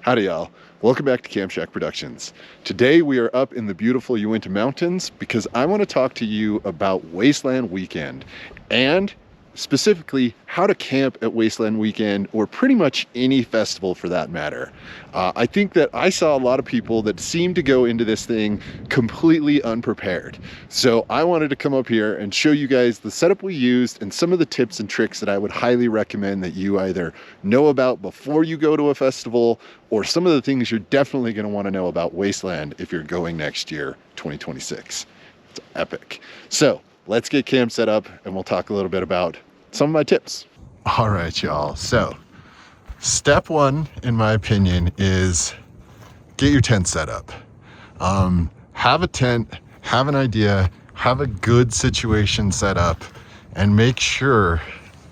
Howdy y'all, welcome back to Camp Shack Productions. Today we are up in the beautiful Uinta Mountains because I want to talk to you about Wasteland Weekend and specifically how to camp at Wasteland Weekend or pretty much any festival for that matter. I think that I saw a lot of people that seem to go into this thing completely unprepared. So I wanted to come up here and show you guys the setup we used and some of the tips and tricks that I would highly recommend that you either know about before you go to a festival or some of the things you're definitely going to want to know about Wasteland if you're going next year, 2026. It's epic. So let's get camp set up and we'll talk a little bit about some of my tips. All right, y'all. So step one, in my opinion, is get your tent set up. Have a tent, have an idea, have a good situation set up, and make sure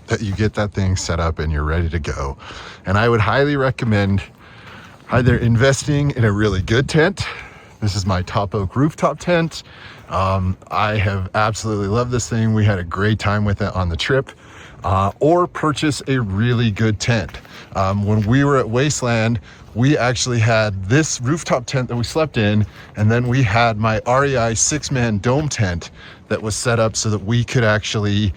that you get that thing set up and you're ready to go. And I would highly recommend either investing in a really good tent. This is my Top Oak rooftop tent. I have absolutely loved this thing. We had a great time with it on the trip. Or purchase a really good tent. When we were at Wasteland, we actually had this rooftop tent that we slept in, and then we had my REI 6-man dome tent that was set up so that we could actually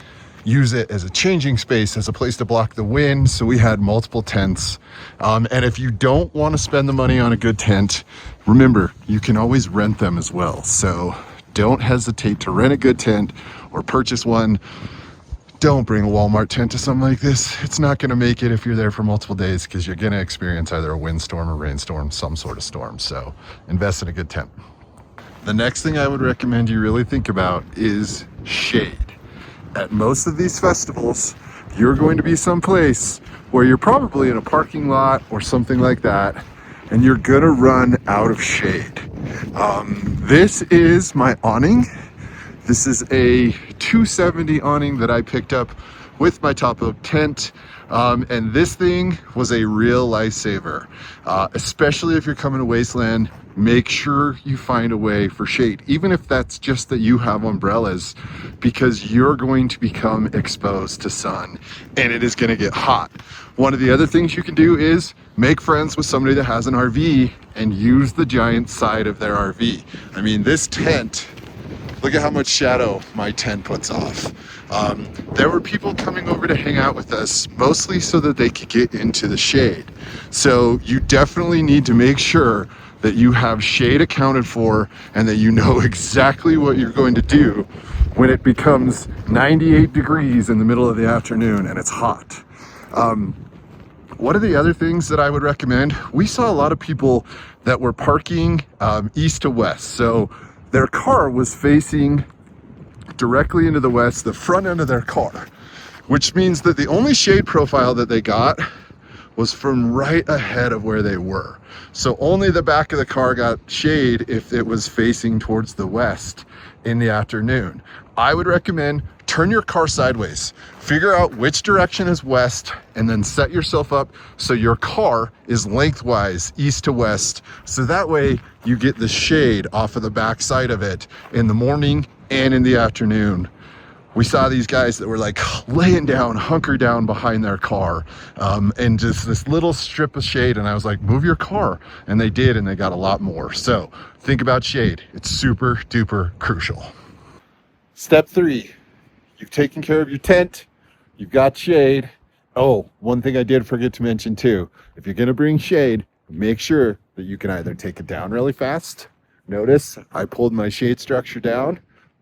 use it as a changing space, as a place to block the wind. So we had multiple tents. And if you don't want to spend the money on a good tent, remember, you can always rent them as well. So don't hesitate to rent a good tent or purchase one. Don't bring a Walmart tent to something like this. It's not going to make it if you're there for multiple days because you're going to experience either a windstorm or rainstorm, some sort of storm. So invest in a good tent. The next thing I would recommend you really think about is shade. At most of these festivals, you're going to be someplace where you're probably in a parking lot or something like that, and you're going to run out of shade. This is my awning. This is a 270 awning that I picked up with my Top Oak tent. And this thing was a real lifesaver, especially if you're coming to Wasteland. Make sure you find a way for shade, even if that's just that you have umbrellas, because you're going to become exposed to sun and it is going to get hot. One of the other things you can do is make friends with somebody that has an RV and use the giant side of their RV. I mean, this tent, look at how much shadow my tent puts off. There were people coming over to hang out with us, mostly so that they could get into the shade. So you definitely need to make sure that you have shade accounted for and that you know exactly what you're going to do when it becomes 98 degrees in the middle of the afternoon and it's hot. One of the other things that I would recommend, we saw a lot of people that were parking east to west. So their car was facing directly into the west, the front end of their car, which means that the only shade profile that they got was from right ahead of where they were. So only the back of the car got shade if it was facing towards the west in the afternoon. I would recommend turn your car sideways, figure out which direction is west, and then set yourself up so your car is lengthwise east to west. So that way you get the shade off of the back side of it in the morning and in the afternoon. We saw these guys that were like laying down, hunkered down behind their car, and just this little strip of shade. And I was like, move your car. And they did, and they got a lot more. So think about shade. It's super duper crucial. Step 3, you've taken care of your tent. You've got shade. Oh, one thing I did forget to mention too. If you're going to bring shade, make sure that you can either take it down really fast. Notice I pulled my shade structure down,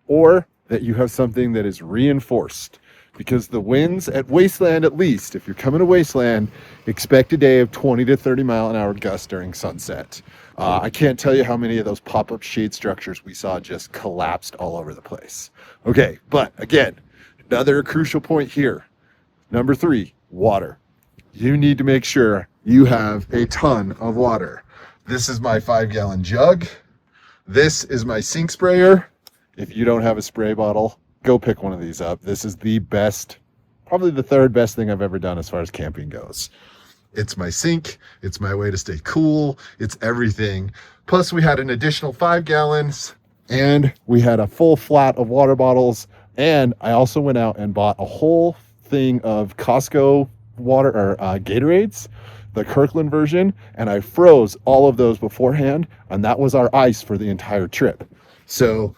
or that you have something that is reinforced, because the winds at Wasteland, at least if you're coming to Wasteland, expect a day of 20 to 30 mile an hour gusts during sunset. I can't tell you how many of those pop-up shade structures we saw just collapsed all over the place. Okay, but again, another crucial point here. Number 3, water. You need to make sure you have a ton of water. This is my 5-gallon jug. This is my sink sprayer. If you don't have a spray bottle, go pick one of these up. This is the best, probably the 3rd best thing I've ever done as far as camping goes. It's my sink, it's my way to stay cool, it's everything. Plus we had an additional 5 gallons and we had a full flat of water bottles. And I also went out and bought a whole thing of Costco water or Gatorades the Kirkland version, and I froze all of those beforehand, and that was our ice for the entire trip. So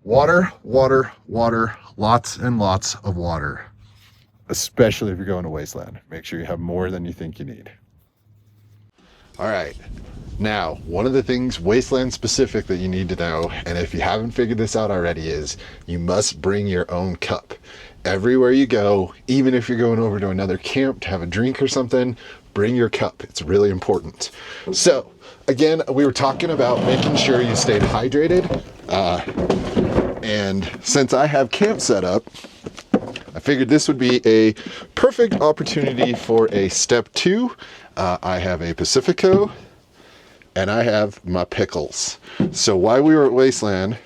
water, water, water, lots and lots of water, especially if you're going to Wasteland. Make sure you have more than you think you need. All right. Now, one of the things Wasteland specific that you need to know, and if you haven't figured this out already, is you must bring your own cup. Everywhere you go, even if you're going over to another camp to have a drink or something, bring your cup. It's really important. So, again, we were talking about making sure you stayed hydrated. And since I have camp set up, I figured this would be a perfect opportunity for a step 2. I have a Pacifico and I have my pickles. So while we were at Wasteland,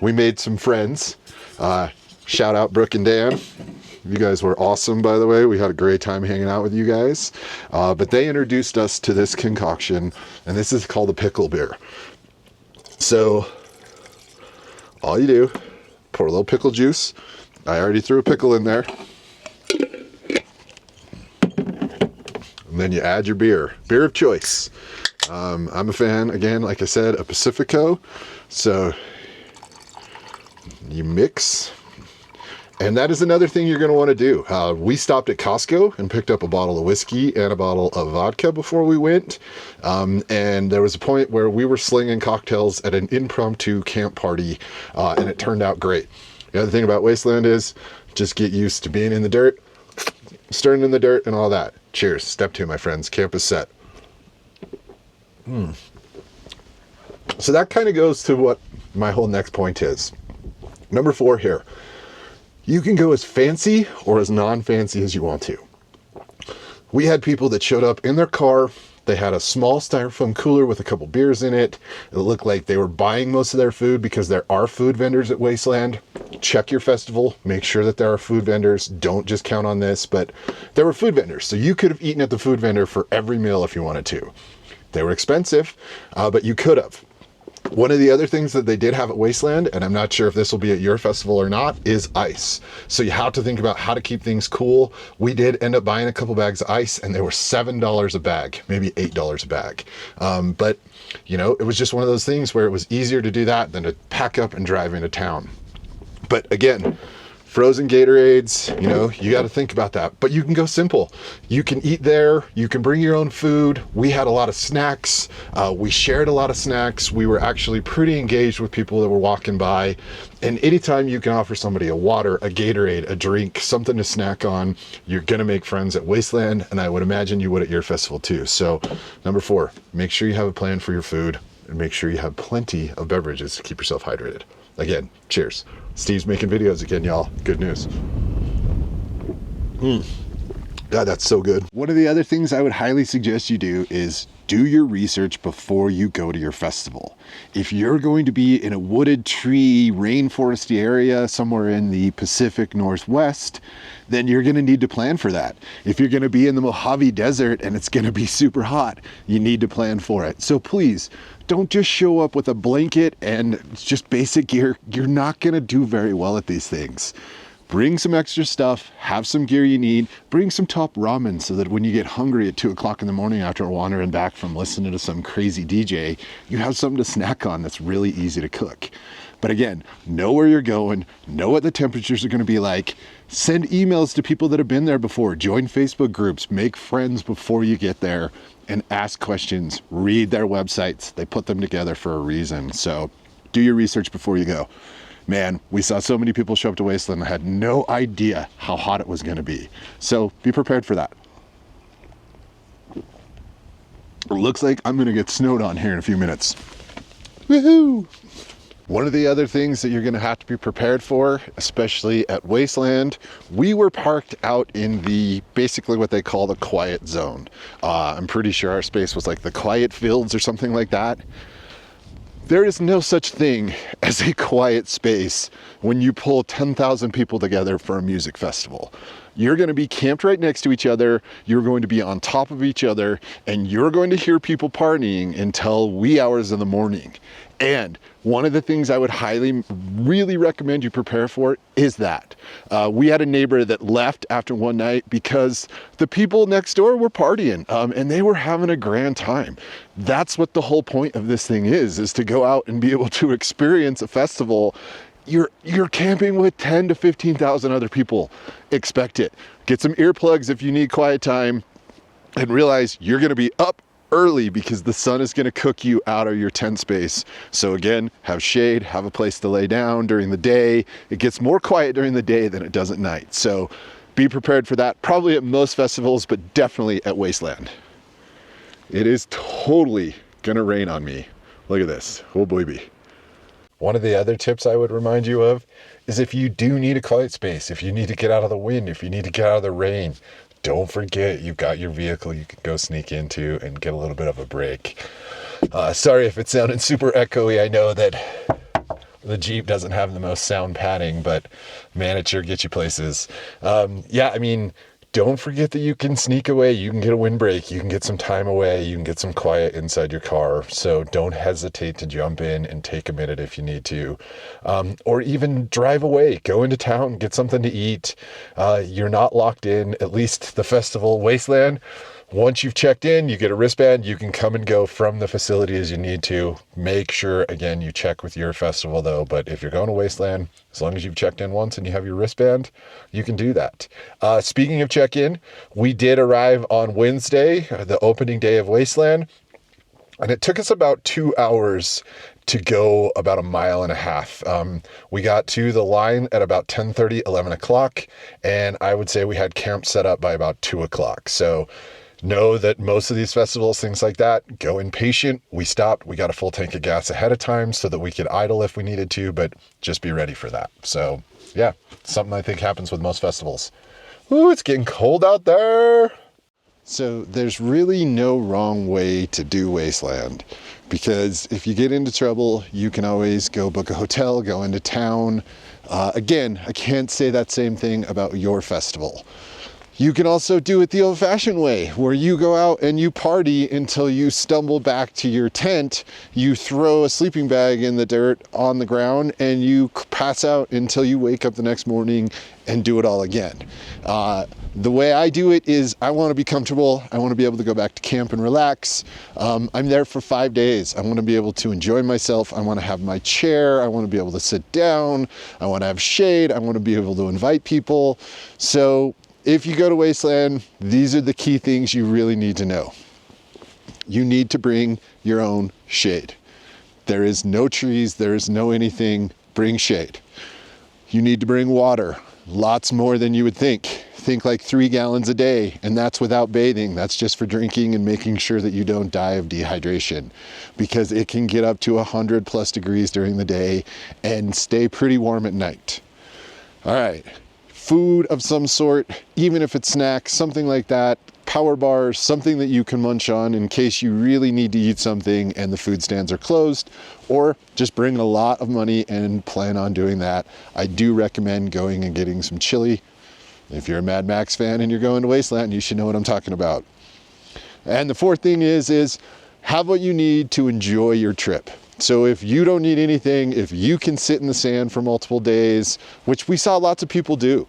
we made some friends. Shout out Brooke and Dan. You guys were awesome, by the way. We had a great time hanging out with you guys. But they introduced us to this concoction, and this is called the pickle beer. So all you do, pour a little pickle juice. I already threw a pickle in there. And then you add your beer of choice. I'm a fan, again, like I said, a Pacifico. So you mix. And that is another thing you're going to want to do. We stopped at Costco and picked up a bottle of whiskey and a bottle of vodka before we went. And there was a point where we were slinging cocktails at an impromptu camp party, and it turned out great. The other thing about Wasteland is just get used to being in the dirt, stirring in the dirt and all that. Cheers. Step 2, my friends. Camp is set. So that kind of goes to what my whole next point is. Number 4 here. You can go as fancy or as non-fancy as you want to. We had people that showed up in their car. They had a small styrofoam cooler with a couple beers in it. It looked like they were buying most of their food because there are food vendors at Wasteland. Check your festival. Make sure that there are food vendors. Don't just count on this, but there were food vendors. So you could have eaten at the food vendor for every meal if you wanted to. They were expensive, but you could have. One of the other things that they did have at Wasteland, and I'm not sure if this will be at your festival or not, is ice. So you have to think about how to keep things cool. We did end up buying a couple bags of ice, and they were $7 a bag, maybe $8 a bag. But, you know, it was just one of those things where it was easier to do that than to pack up and drive into town. But again, frozen Gatorades, you know, you got to think about that. But you can go simple. You can eat there. You can bring your own food. We had a lot of snacks. We shared a lot of snacks. We were actually pretty engaged with people that were walking by. And anytime you can offer somebody a water, a Gatorade, a drink, something to snack on, you're going to make friends at Wasteland. And I would imagine you would at your festival too. So number 4, make sure you have a plan for your food and make sure you have plenty of beverages to keep yourself hydrated. Again, cheers. Steve's making videos again, y'all. Good news. God, that's so good. One of the other things I would highly suggest you do is do your research before you go to your festival. If you're going to be in a wooded tree, rainforesty area somewhere in the Pacific Northwest, then you're going to need to plan for that. If you're going to be in the Mojave Desert and it's going to be super hot, you need to plan for it. So please, don't just show up with a blanket and just basic gear. You're not going to do very well at these things. Bring some extra stuff, have some gear you need, bring some top ramen so that when you get hungry at 2 o'clock in the morning after wandering back from listening to some crazy DJ, you have something to snack on that's really easy to cook. But again, know where you're going, know what the temperatures are going to be like, send emails to people that have been there before, join Facebook groups, make friends before you get there, and ask questions, read their websites. They put them together for a reason. So do your research before you go. Man, we saw so many people show up to Wasteland and had no idea how hot it was going to be. So be prepared for that. It looks like I'm going to get snowed on here in a few minutes. Woohoo! One of the other things that you're going to have to be prepared for, especially at Wasteland, we were parked out in the, basically what they call the quiet zone. I'm pretty sure our space was like the quiet fields or something like that. There is no such thing as a quiet space when you pull 10,000 people together for a music festival. You're going to be camped right next to each other, you're going to be on top of each other, and you're going to hear people partying until wee hours in the morning. And one of the things I would really recommend you prepare for is that. We had a neighbor that left after one night because the people next door were partying, and they were having a grand time. That's what the whole point of this thing is to go out and be able to experience a festival. You're camping with 10 to 15,000 other people. Expect it. Get some earplugs if you need quiet time, and realize you're going to be up early because the sun is going to cook you out of your tent space. So again, have shade, have a place to lay down during the day. It gets more quiet during the day than it does at night. So be prepared for that, probably at most festivals, but definitely at Wasteland. It is totally going to rain on me. Look at this. Oh, baby. One of the other tips I would remind you of is if you do need a quiet space, if you need to get out of the wind, if you need to get out of the rain, don't forget you've got your vehicle you can go sneak into and get a little bit of a break. Sorry if it sounded super echoey. I know that the Jeep doesn't have the most sound padding, but man, it sure gets you places. Yeah, I mean, don't forget that you can sneak away. You can get a windbreak. You can get some time away. You can get some quiet inside your car. So don't hesitate to jump in and take a minute if you need to. Or even drive away. Go into town, get something to eat. You're not locked in, at least the festival Wasteland. Once you've checked in, you get a wristband. You can come and go from the facility as you need to. Make sure, again, you check with your festival though. But if you're going to Wasteland, as long as you've checked in once and you have your wristband, you can do that. Speaking of check-in, we did arrive on Wednesday, the opening day of Wasteland. And it took us about 2 hours to go about 1.5 miles. We got to the line at about 10:30, 11 o'clock. And I would say we had camp set up by about 2 o'clock. So know that most of these festivals, things like that, go impatient. We stopped. We got a full tank of gas ahead of time so that we could idle if we needed to, but just be ready for that. So yeah, something I think happens with most festivals. Ooh, it's getting cold out there. So there's really no wrong way to do Wasteland, because if you get into trouble, you can always go book a hotel, go into town. Again, I can't say that same thing about your festival. You can also do it the old-fashioned way, where you go out and you party until you stumble back to your tent, you throw a sleeping bag in the dirt on the ground, and you pass out until you wake up the next morning and do it all again. The way I do it is I want to be comfortable. I want to be able to go back to camp and relax. I'm there for 5 days. I want to be able to enjoy myself. I want to have my chair. I want to be able to sit down. I want to have shade. I want to be able to invite people. So if you go to Wasteland, these are the key things you really need to know. You need to bring your own shade. There is no trees, there is no anything. Bring shade. You need to bring water, lots more than you would think. Think like 3 gallons a day, and that's without bathing. That's just for drinking and making sure that you don't die of dehydration, because it can get up to 100+ degrees during the day and stay pretty warm at night. All right. Food of some sort, even if it's snacks, something like that, power bars, something that you can munch on in case you really need to eat something and the food stands are closed, or just bring a lot of money and plan on doing that. I do recommend going and getting some chili. If you're a Mad Max fan and you're going to Wasteland, you should know what I'm talking about. And the fourth thing is have what you need to enjoy your trip. So if you don't need anything, if you can sit in the sand for multiple days, which we saw lots of people do,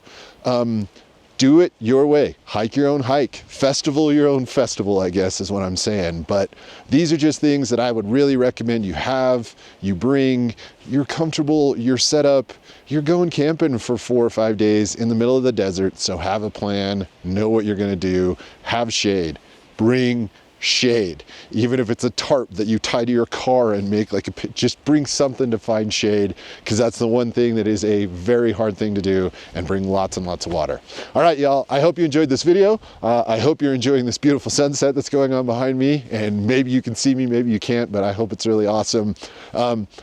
do it your way. Hike your own hike. Festival your own festival, I guess is what I'm saying. But these are just things that I would really recommend you have, you bring, you're comfortable, you're set up, you're going camping for 4 or 5 days in the middle of the desert. So have a plan, know what you're going to do, have shade, bring shade, even if it's a tarp that you tie to your car and make like just bring something to find shade, because that's the one thing that is a very hard thing to do, and bring lots and lots of water. All right, y'all, I hope you enjoyed this video. I hope you're enjoying this beautiful sunset that's going on behind me, and maybe you can see me, maybe you can't, but I hope it's really awesome.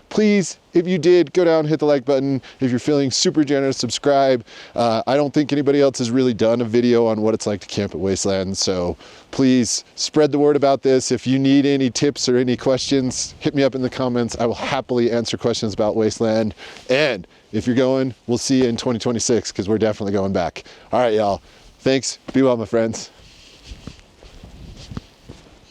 Please, if you did, go down, hit the like button. If you're feeling super generous, subscribe. I don't think anybody else has really done a video on what it's like to camp at Wasteland, so please spread the word about this. If you need any tips or any questions, hit me up in the comments. I will happily answer questions about Wasteland. And if you're going, we'll see you in 2026, because we're definitely going back. All right, y'all. Thanks. Be well, my friends.